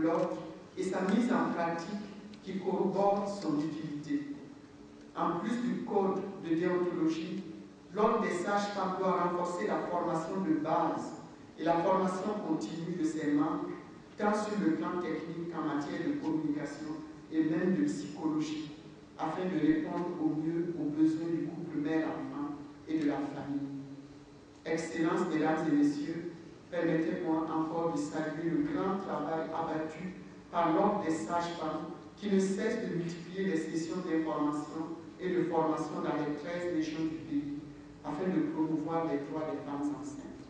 l'ordre et sa mise en pratique qui corrobore son utilité. En plus du code de déontologie, l'ordre des sages-femmes doit renforcer la formation de base et la formation continue de ses membres, tant sur le plan technique qu'en matière de communication et même de psychologie, afin de répondre au mieux aux besoins du couple mère-enfant et de la famille. Excellences, mesdames et messieurs, permettez-moi encore de saluer le grand travail abattu par l'ordre des sages-femmes qui ne cesse de multiplier les sessions d'information et de formation dans les 13 régions du pays, afin de promouvoir les droits des femmes enceintes.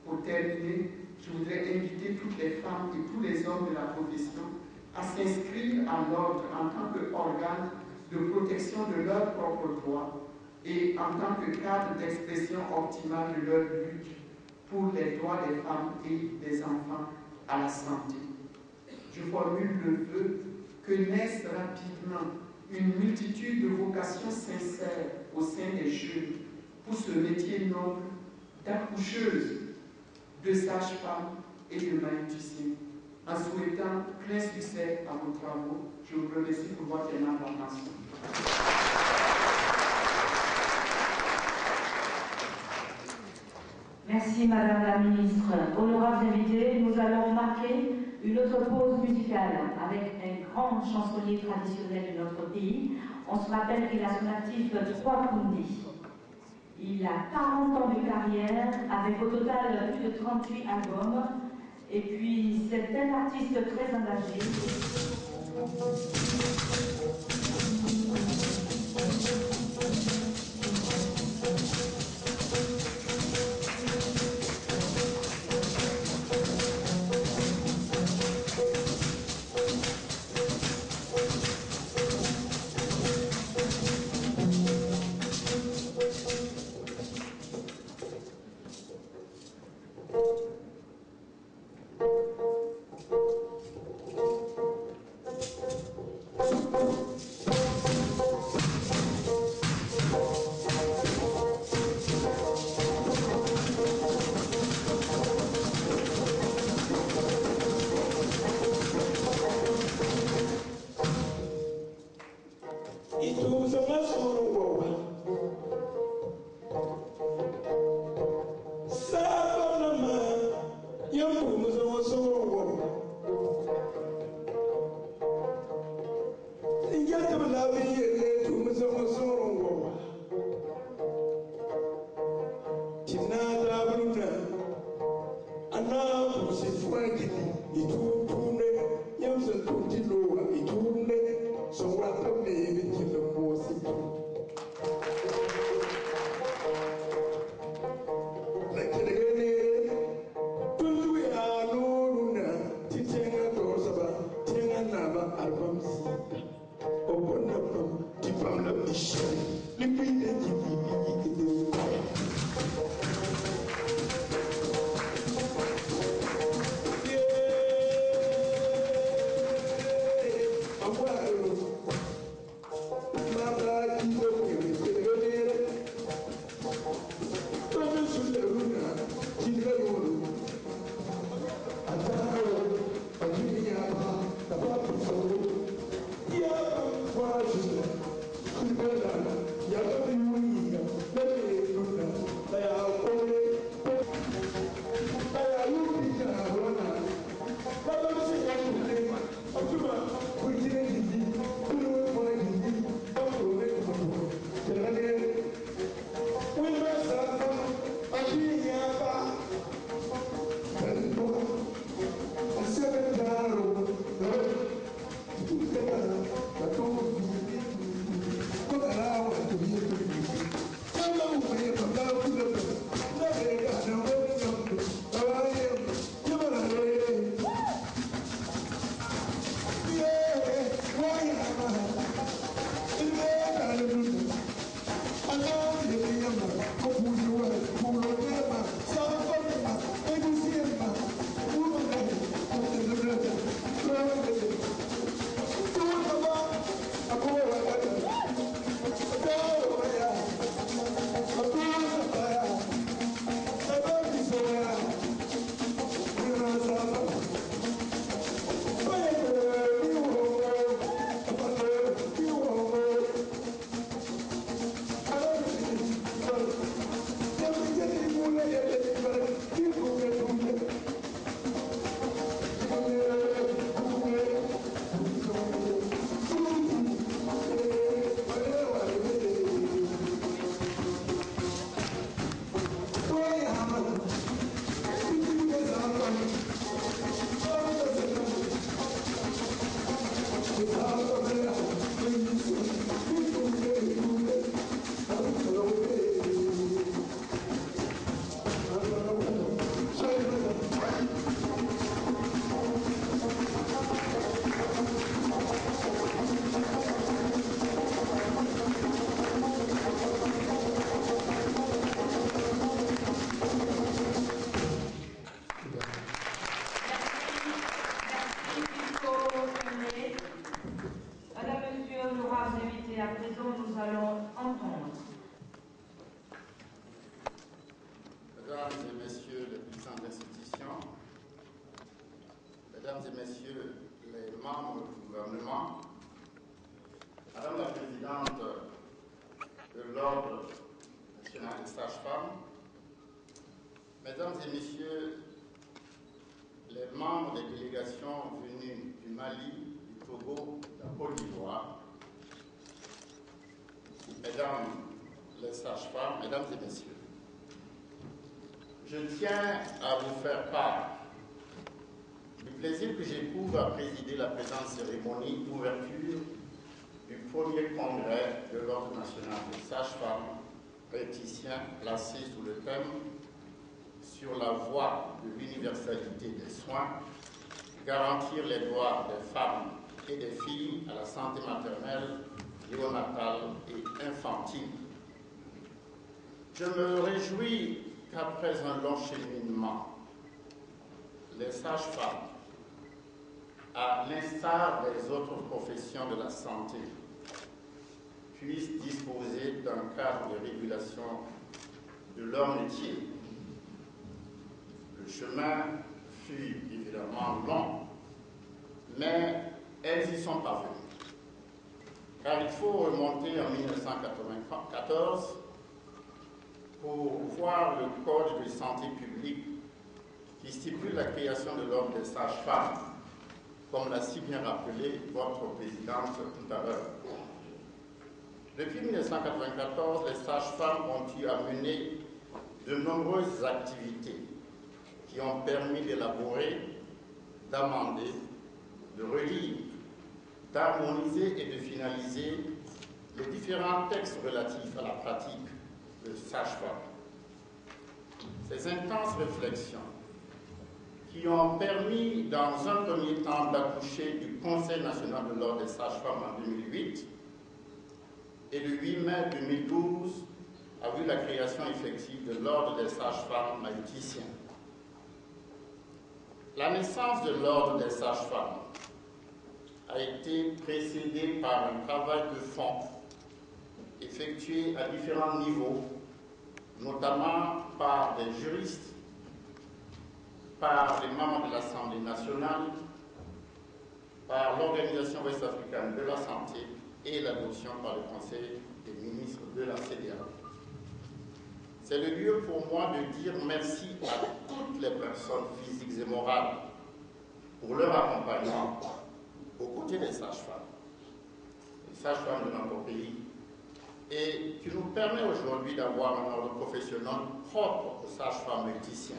Pour terminer, je voudrais inviter toutes les femmes et tous les hommes de la profession à s'inscrire à l'ordre en tant qu'organe de protection de leurs propres droits et en tant que cadre d'expression optimale de leur lutte pour les droits des femmes et des enfants à la santé. Je formule le vœu que naisse rapidement une multitude de vocations sincères au sein des jeunes pour ce métier noble d'accoucheuse, de sage-femme et de maïticienne. En souhaitant plein succès à vos travaux, je vous remercie pour votre aimable attention. Merci Madame la Ministre. Honorables invités, nous allons marquer une autre pause musicale avec un grand chansonnier traditionnel de notre pays. On se rappelle qu'il a son actif 3 Kundi. Il a 40 ans de carrière avec au total plus de 38 albums. Et puis c'est un artiste très engagé. Thank you. Mesdames et Messieurs les membres du gouvernement, Madame la Présidente de l'Ordre national des sages-femmes, Mesdames et Messieurs les membres des délégations venues du Mali, du Togo, de la Côte d'Ivoire, Mesdames les sages-femmes, Mesdames et Messieurs, je tiens à vous faire part du plaisir que j'éprouve à présider la présente cérémonie d'ouverture du premier congrès de l'Ordre national des sages-femmes praticiens placé sous le thème « Sur la voie de l'universalité des soins, garantir les droits des femmes et des filles à la santé maternelle, néonatale et infantile ». Je me réjouis qu'après un long cheminement, les sages-femmes, à l'instar des autres professions de la santé, puissent disposer d'un cadre de régulation de leur métier. Le chemin fut évidemment long, mais elles y sont parvenues. Car il faut remonter en 1994 pour voir le Code de santé publique qui stipule la création de l'ordre des sages-femmes, comme l'a si bien rappelé votre présidente tout à l'heure. Depuis 1994, les sages-femmes ont eu à mener de nombreuses activités qui ont permis d'élaborer, d'amender, de relire, d'harmoniser et de finaliser les différents textes relatifs à la pratique de sage-femme. Ces intenses réflexions qui ont permis, dans un premier temps, d'accoucher du Conseil national de l'Ordre des sages-femmes en 2008, et le 8 mai 2012 a vu la création effective de l'Ordre des sages-femmes haïtiens. La naissance de l'Ordre des sages-femmes a été précédée par un travail de fond effectué à différents niveaux, notamment par des juristes, par les membres de l'Assemblée nationale, par l'Organisation ouest-africaine de la santé et l'adoption par le Conseil des ministres de la CEDEAO. C'est le lieu pour moi de dire merci à toutes les personnes physiques et morales pour leur accompagnement aux côtés des sages-femmes, les sages-femmes de notre pays, et qui nous permet aujourd'hui d'avoir un ordre professionnel propre aux sages-femmes haïtiens.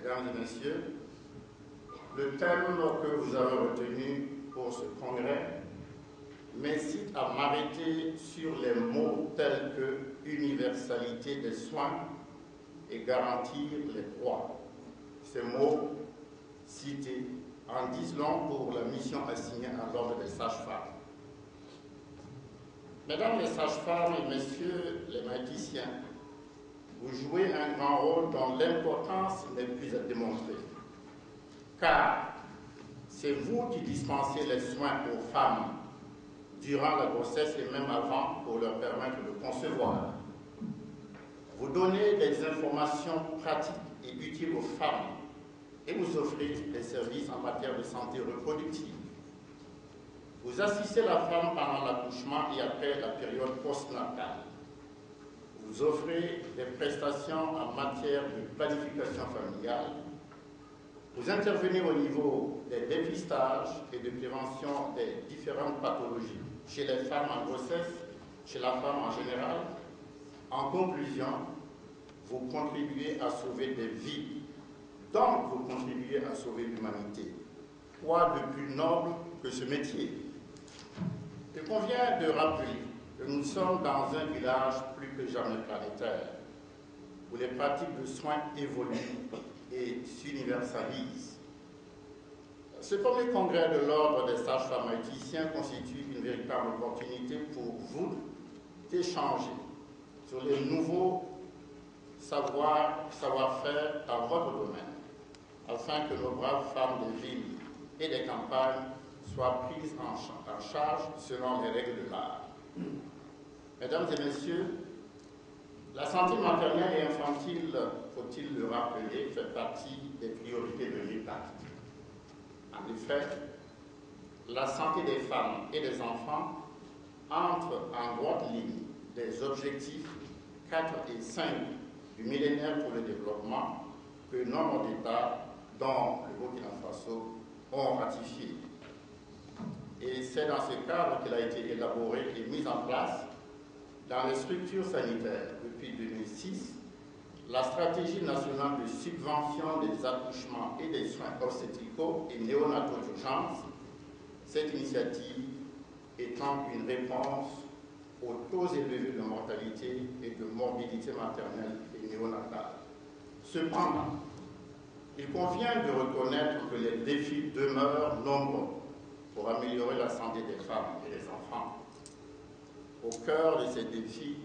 Mesdames et Messieurs, le thème que vous avez retenu pour ce congrès m'incite à m'arrêter sur les mots tels que universalité des soins et garantir les droits. Ces mots cités en disent long pour la mission assignée à l'ordre des sages-femmes. Mesdames les sages-femmes et messieurs les mathématiciens, vous jouez un grand rôle dont l'importance n'est plus à démontrer. Car c'est vous qui dispensez les soins aux femmes durant la grossesse et même avant pour leur permettre de concevoir. Vous donnez des informations pratiques et utiles aux femmes et vous offrez des services en matière de santé reproductive. Vous assistez la femme pendant l'accouchement et après la période postnatale. Vous offrez des prestations en matière de planification familiale. Vous intervenez au niveau des dépistages et de prévention des différentes pathologies chez les femmes en grossesse, chez la femme en général. En conclusion, vous contribuez à sauver des vies, donc vous contribuez à sauver l'humanité. Quoi de plus noble que ce métier? Il convient de rappeler que nous sommes dans un village plus que jamais planétaire, où les pratiques de soins évoluent et s'universalisent. Ce premier congrès de l'Ordre des sages-femmes haïtiens constitue une véritable opportunité pour vous d'échanger sur les nouveaux savoir-faire dans votre domaine, afin que nos braves femmes des villes et des campagnes soient prises en charge selon les règles de l'art. Mesdames et Messieurs, la santé maternelle et infantile, faut-il le rappeler, fait partie des priorités de l'État. effet, la santé des femmes et des enfants entre en droite ligne des objectifs 4 et 5 du millénaire pour le développement que nombre d'États, dont le Burkina Faso, ont ratifié. Et c'est dans ce cadre qu'il a été élaboré et mis en place dans les structures sanitaires depuis 2006 la stratégie nationale de subvention des accouchements et des soins obstétricaux et néonataux d'urgence, cette initiative étant une réponse aux taux élevés de mortalité et de morbidité maternelle et néonatale. Cependant, il convient de reconnaître que les défis demeurent nombreux pour améliorer la santé des femmes et des enfants. Au cœur de ces défis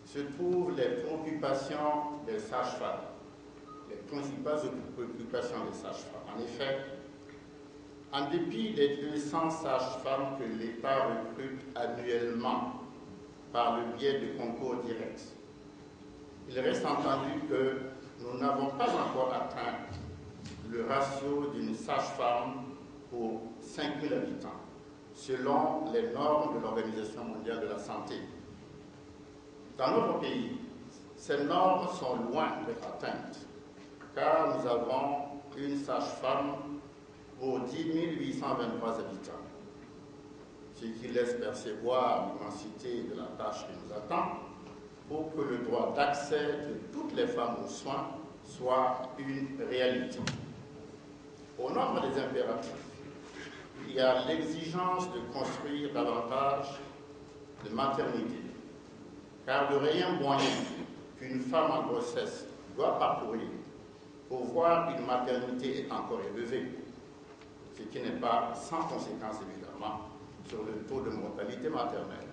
se trouvent les préoccupations des sages-femmes, les principales préoccupations des sages-femmes. En effet, en dépit des 200 sages-femmes que l'État recrute annuellement par le biais de concours directs, il reste entendu que nous n'avons pas encore atteint le ratio d'une sage-femme pour 5 000 habitants, selon les normes de l'Organisation mondiale de la santé. Dans notre pays, ces normes sont loin d'être atteintes, car nous avons une sage-femme pour 10 823 habitants, ce qui laisse percevoir l'immensité de la tâche qui nous attend pour que le droit d'accès de toutes les femmes aux soins soit une réalité. Au nombre des impératifs, il y a l'exigence de construire davantage de maternité, car le rayon moyen qu'une femme en grossesse doit parcourir pour voir une maternité est encore élevé, ce qui n'est pas sans conséquence évidemment sur le taux de mortalité maternelle.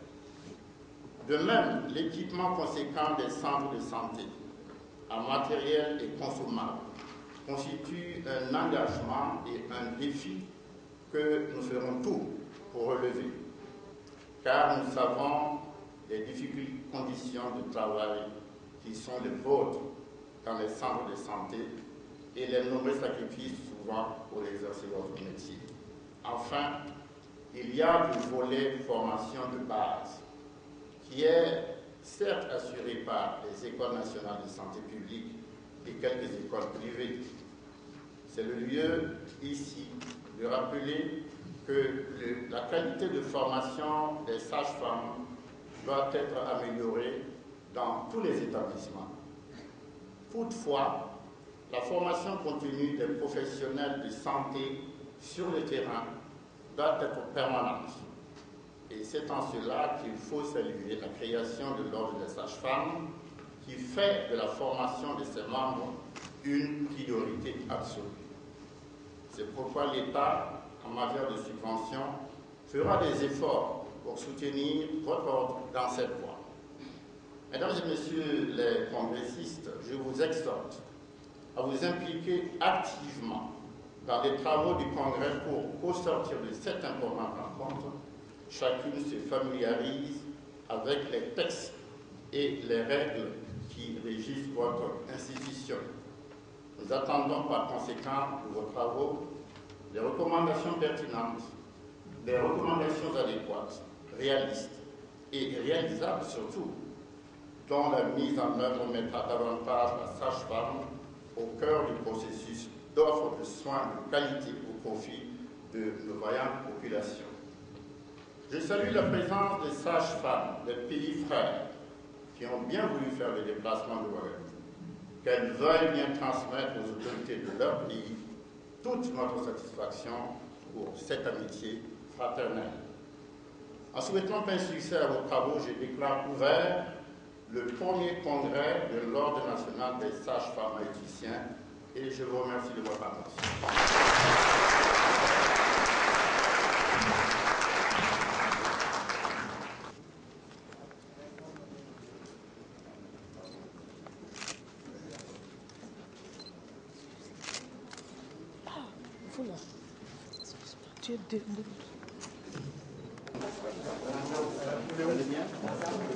De même, l'équipement conséquent des centres de santé en matériel et consommable constitue un engagement et un défi que nous ferons tout pour relever, car nous savons les difficiles conditions de travail qui sont les vôtres dans les centres de santé et les nombreux sacrifices souvent pour exercer votre métier. Enfin, il y a du volet formation de base qui est certes assuré par les écoles nationales de santé publique et quelques écoles privées. C'est le lieu ici de rappeler que la qualité de formation des sages-femmes doit être améliorée dans tous les établissements. Toutefois, la formation continue des professionnels de santé sur le terrain doit être permanente. Et c'est en cela qu'il faut saluer la création de l'Ordre des sages-femmes qui fait de la formation de ses membres une priorité absolue. C'est pourquoi l'État, en matière de subvention, fera des efforts pour soutenir votre ordre dans cette voie. Mesdames et messieurs les congressistes, je vous exhorte à vous impliquer activement dans les travaux du Congrès pour, au sortir de cette importante rencontre, chacune se familiarise avec les textes et les règles qui régissent votre institution. Nous attendons par conséquent de vos travaux des recommandations pertinentes, des recommandations adéquates, réalistes et réalisables surtout, dont la mise en œuvre mettra davantage la sage-femme au cœur du processus d'offre de soins de qualité au profit de nos vaillantes populations. Je salue la présence des sages-femmes des pays frères qui ont bien voulu faire le déplacement de Ouagadougou, qu'elles veuillent bien transmettre aux autorités de leur pays toute notre satisfaction pour cette amitié fraternelle. En souhaitant plein succès à vos travaux, je déclare ouvert le premier congrès de l'Ordre national des sages-femmes haïtiens et je vous remercie de votre attention.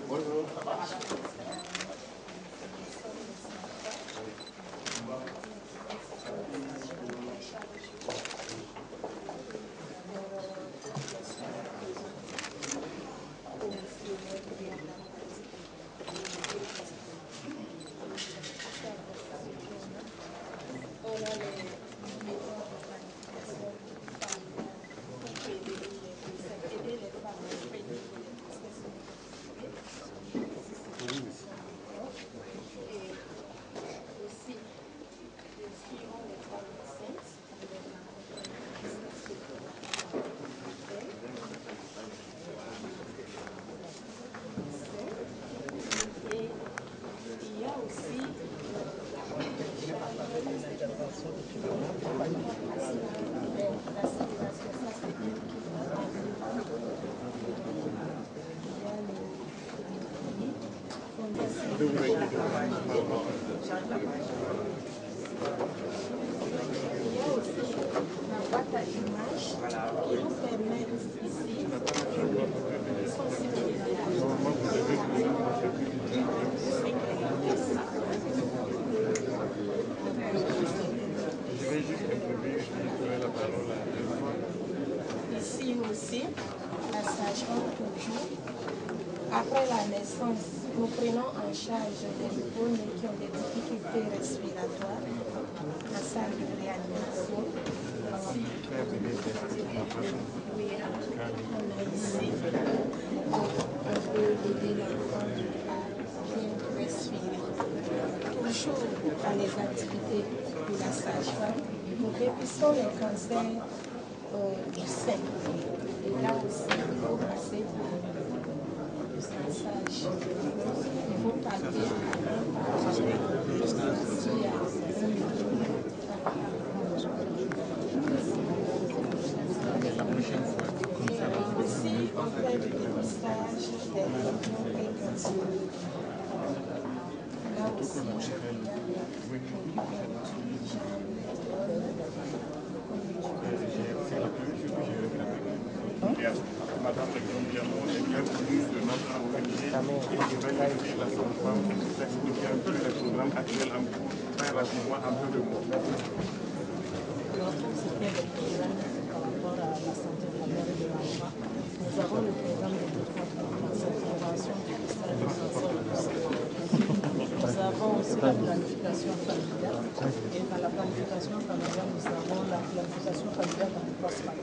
Bonjour, ça va? boîte à images qui nous permet ici de sensibiliser la Ici aussi, la sage-femme toujours. Après la naissance, nous prenons en charge les nouveau-nés qui ont des difficultés respiratoires, la salle de réanimation. Ici, on peut aider l'enfant à bien respirer. Toujours dans les activités de la sage-femme, nous dépistons les cancers du sein. Et là aussi, il faut passer par le massage. Il faut palper Ici, on fait du dépistage des cancers et cancers. Là aussi, Madame le Colombiano est bien connue de notre ONG et je vais laisser la femme nous expliquer un peu les programmes actuels en cours. Très rapidement, un peu de mots. Par rapport à la santé de la mère et de l'enfant, nous avons le programme de lutte contre le cancer, prévention du cancer et du cancer du sein. Nous avons aussi la planification familiale et dans la planification familiale, nous avons la planification familiale dans le post-partum.